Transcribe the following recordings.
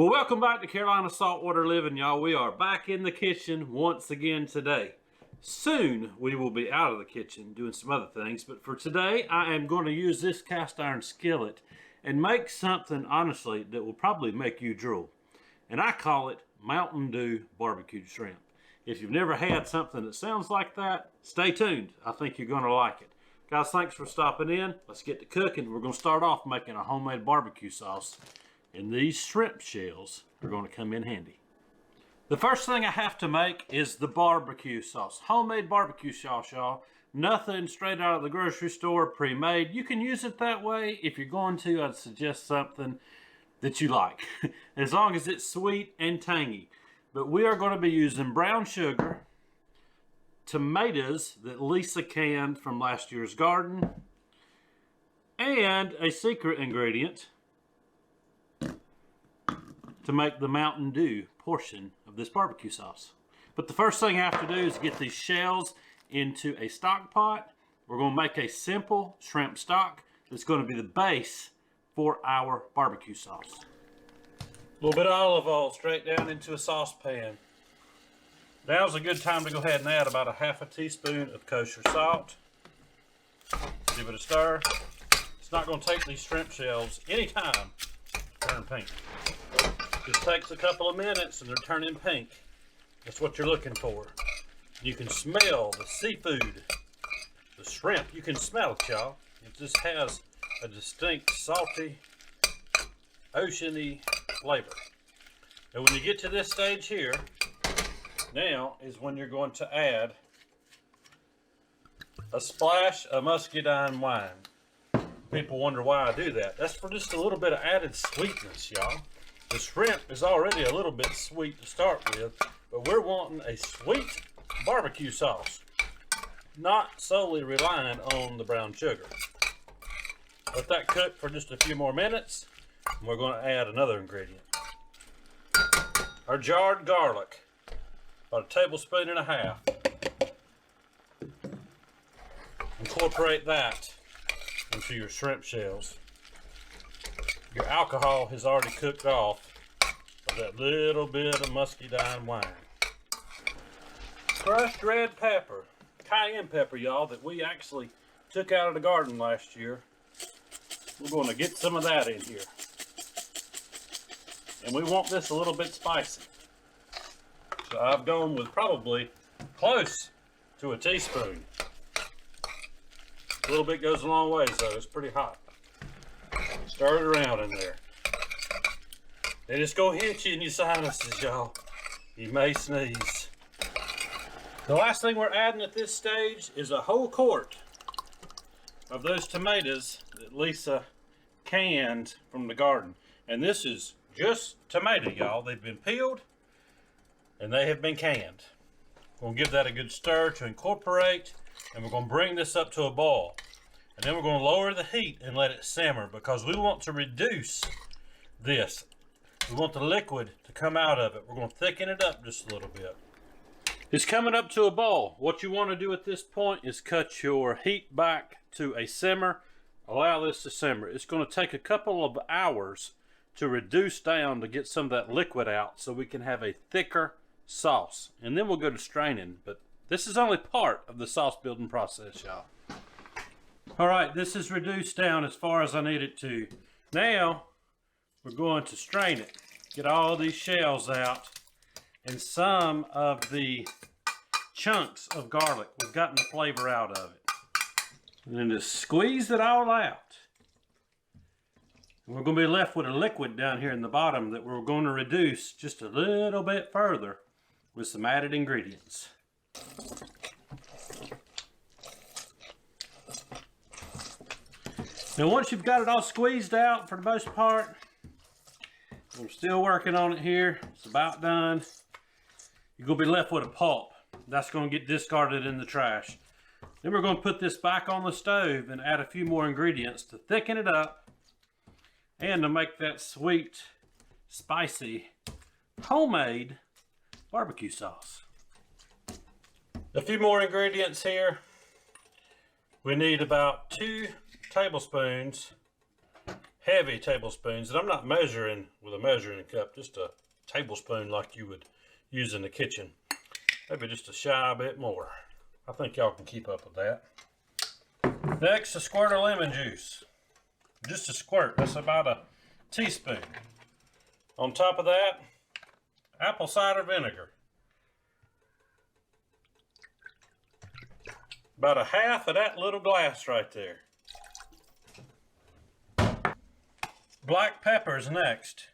Well, welcome back to Carolina Saltwater Living, y'all. We are back in the kitchen once again today. Soon we will be out of the kitchen doing some other things, but for today I am going to use this cast iron skillet and make something, honestly, that will probably make you drool. And I call it Mountain Dew BBQ shrimp. If you've never had something that sounds like that, stay tuned. I think you're going to like it. Guys, thanks for stopping in. Let's get to cooking. We're going to start off making a homemade barbecue sauce. And these shrimp shells are going to come in handy. The first thing I have to make is the barbecue sauce. Homemade barbecue sauce, y'all. Nothing straight out of the grocery store, pre-made. You can use it that way. If you're going to, I'd suggest something that you like. As long as it's sweet and tangy. But we are going to be using brown sugar, tomatoes that Lisa canned from last year's garden, and a secret ingredient to make the Mountain Dew portion of this barbecue sauce. But the first thing I have to do is get these shells into a stock pot. We're going to make a simple shrimp stock that's going to be the base for our barbecue sauce. A little bit of olive oil straight down into a saucepan. Now's a good time to go ahead and add about a half a teaspoon of kosher salt. Give it a stir. It's not going to take these shrimp shells any time to turn pink. Just takes a couple of minutes and they're turning pink. That's what you're looking for. You can smell the seafood, the shrimp. You can smell it, y'all. It just has a distinct salty, oceany flavor. And when you get to this stage here, now is when you're going to add a splash of muscadine wine. People wonder why I do that. That's for just a little bit of added sweetness, y'all. The shrimp is already a little bit sweet to start with, but we're wanting a sweet barbecue sauce, not solely relying on the brown sugar. Let that cook for just a few more minutes, and we're going to add another ingredient. Our jarred garlic, about a tablespoon and a half. Incorporate that into your shrimp shells. Your alcohol has already cooked off of that little bit of muscadine wine. Crushed red pepper, cayenne pepper, y'all, that we actually took out of the garden last year. We're going to get some of that in here. And we want this a little bit spicy. So I've gone with probably close to a teaspoon. A little bit goes a long ways though, it's pretty hot. Stir it around in there. And it's gonna hit you in your sinuses, y'all. You may sneeze. The last thing we're adding at this stage is a whole quart of those tomatoes that Lisa canned from the garden. And this is just tomato, y'all. They've been peeled and they have been canned. We're gonna give that a good stir to incorporate, and we're gonna bring this up to a boil. And then we're going to lower the heat and let it simmer because we want to reduce this. We want the liquid to come out of it. We're going to thicken it up just a little bit. It's coming up to a boil. What you want to do at this point is cut your heat back to a simmer. Allow this to simmer. It's going to take a couple of hours to reduce down to get some of that liquid out so we can have a thicker sauce. And then we'll go to straining. But this is only part of the sauce building process, y'all. All right, this is reduced down as far as I need it to. Now, we're going to strain it. Get all these shells out and some of the chunks of garlic. We've gotten the flavor out of it. And then just squeeze it all out. And we're going to be left with a liquid down here in the bottom that we're going to reduce just a little bit further with some added ingredients. Now once you've got it all squeezed out for the most part, I'm still working on it here, it's about done. You're going to be left with a pulp. That's going to get discarded in the trash. Then we're going to put this back on the stove and add a few more ingredients to thicken it up and to make that sweet, spicy, homemade barbecue sauce. A few more ingredients here. We need about 2 tablespoons heavy tablespoons, and I'm not measuring with a measuring cup, just a tablespoon like you would use in the kitchen. Maybe just a shy bit more. I think y'all can keep up with that. Next, a squirt of lemon juice. Just a squirt, that's about a teaspoon. On top of that, apple cider vinegar. About a half of that little glass right there. Black pepper's next.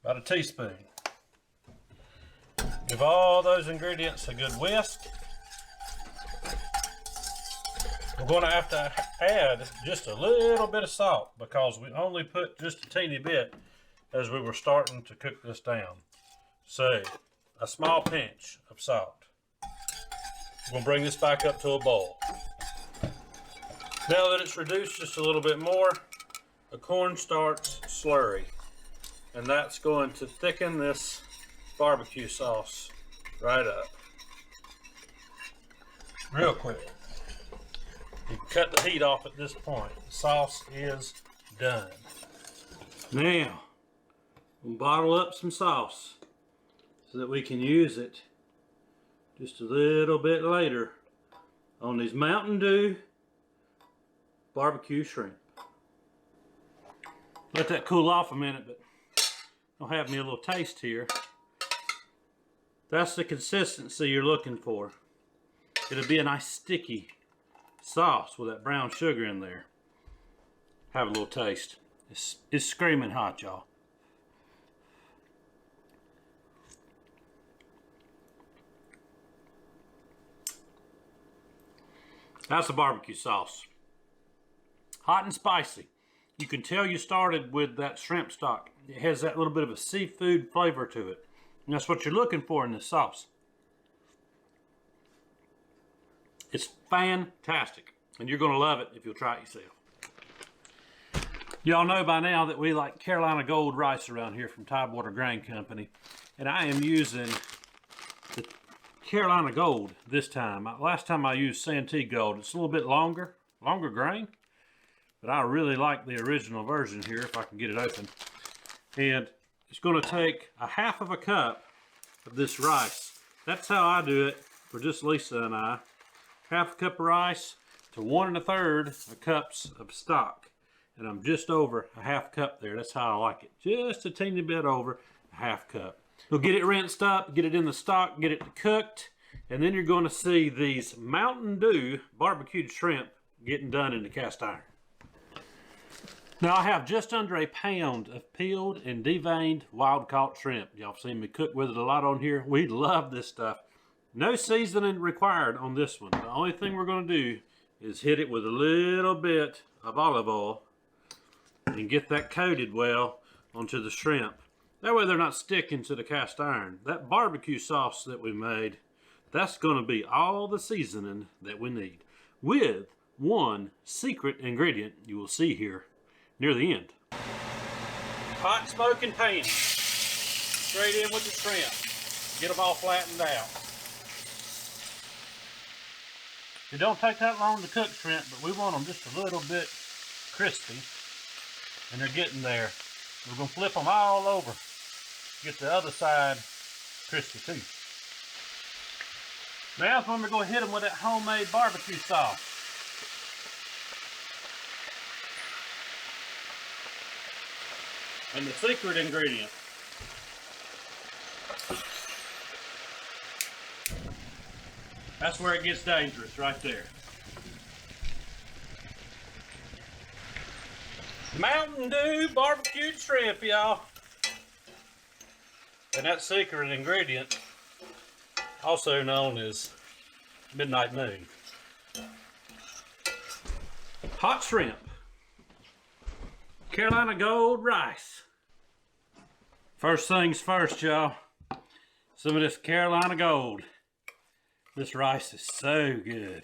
About a teaspoon. Give all those ingredients a good whisk. We're going to have to add just a little bit of salt because we only put just a teeny bit as we were starting to cook this down. So, a small pinch of salt. We're going to bring this back up to a boil. Now that it's reduced just a little bit more, a cornstarch slurry. And that's going to thicken this barbecue sauce right up. Real quick. You can cut the heat off at this point. The sauce is done. Now, we'll bottle up some sauce so that we can use it just a little bit later on these Mountain Dew BBQ shrimp. Let that cool off a minute, but I'll have me a little taste here. That's the consistency you're looking for. It'll be a nice sticky sauce with that brown sugar in there. Have a little taste. It's screaming hot, y'all. That's the barbecue sauce. Hot and spicy. You can tell you started with that shrimp stock. It has that little bit of a seafood flavor to it. And that's what you're looking for in this sauce. It's fantastic. And you're going to love it if you'll try it yourself. Y'all know by now that we like Carolina Gold rice around here from Tidewater Grain Company. And I am using the Carolina Gold this time. Last time I used Santee Gold. It's a little bit longer grain. But I really like the original version here if I can get it open. And it's going to take a half of a cup of this rice. That's how I do it for just Lisa and I. Half a cup of rice to 1 1/3 cups of stock. And I'm just over a half cup there. That's how I like it. Just a teeny bit over a half cup. We'll get it rinsed up, get it in the stock, get it cooked. And then you're going to see these Mountain Dew barbecued shrimp getting done in the cast iron. Now I have just under a pound of peeled and deveined wild caught shrimp. Y'all have seen me cook with it a lot on here. We love this stuff. No seasoning required on this one. The only thing we're going to do is hit it with a little bit of olive oil and get that coated well onto the shrimp. That way they're not sticking to the cast iron. That barbecue sauce that we made, that's going to be all the seasoning that we need, with one secret ingredient you will see here near the end. Hot smoking pan. Straight in with the shrimp. Get them all flattened out. It don't take that long to cook shrimp, but we want them just a little bit crispy. And they're getting there. We're going to flip them all over. Get the other side crispy too. Now's when we're going to hit them with that homemade barbecue sauce. And the secret ingredient. That's where it gets dangerous, right there. Mountain Dew barbecued shrimp, y'all. And that secret ingredient, also known as Midnight Moon. Hot shrimp. Carolina Gold rice. First things first, y'all. Some of this Carolina Gold. This rice is so good.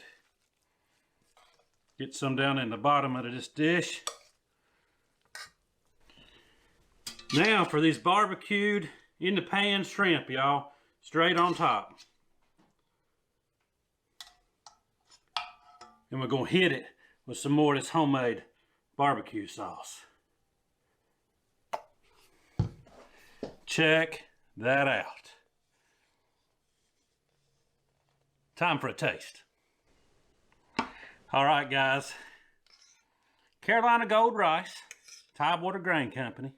Get some down in the bottom of this dish. Now for these barbecued in the pan shrimp, y'all. Straight on top. And we're going to hit it with some more of this homemade barbecue sauce. Check that out. Time for a taste. All right, guys. Carolina Gold Rice, Tidewater Grain Company,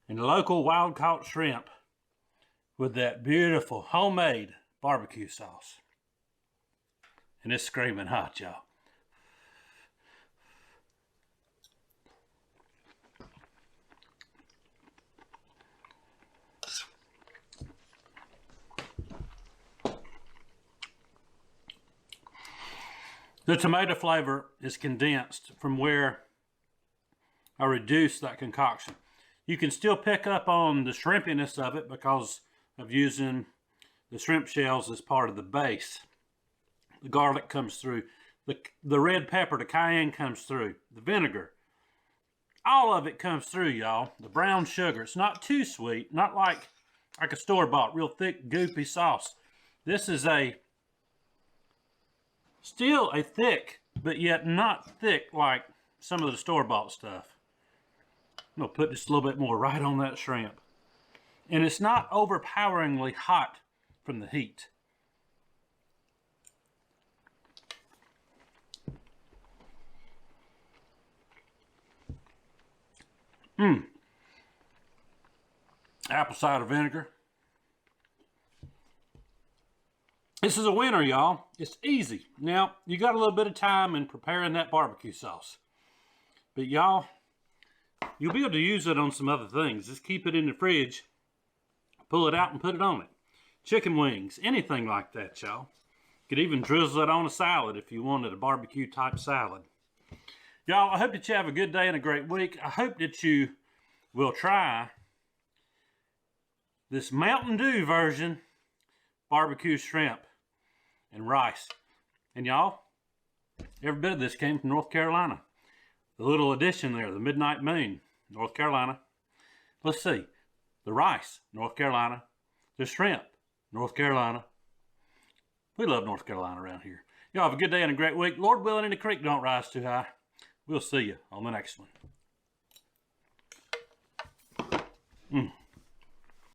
and local wild-caught shrimp with that beautiful homemade barbecue sauce. And it's screaming hot, y'all. The tomato flavor is condensed from where I reduced that concoction. You can still pick up on the shrimpiness of it because of using the shrimp shells as part of the base. The garlic comes through. The red pepper, the cayenne comes through. The vinegar. All of it comes through, y'all. The brown sugar. It's not too sweet. Not like a store-bought, real thick, goopy sauce. This is still a thick, but yet not thick like some of the store-bought stuff. I'm going to put just a little bit more right on that shrimp. And it's not overpoweringly hot from the heat. Apple cider vinegar. This is a winner, y'all. It's easy. Now, you got a little bit of time in preparing that barbecue sauce. But y'all, you'll be able to use it on some other things. Just keep it in the fridge, pull it out and put it on it. Chicken wings, anything like that, y'all. You could even drizzle it on a salad if you wanted a barbecue type salad. Y'all, I hope that you have a good day and a great week. I hope that you will try this Mountain Dew version barbecue shrimp and rice. And y'all, every bit of this came from North Carolina. The little addition there, the Midnight Moon, North Carolina. Let's see. The rice, North Carolina. The shrimp, North Carolina. We love North Carolina around here. Y'all have a good day and a great week. Lord willing, and the creek don't rise too high. We'll see you on the next one.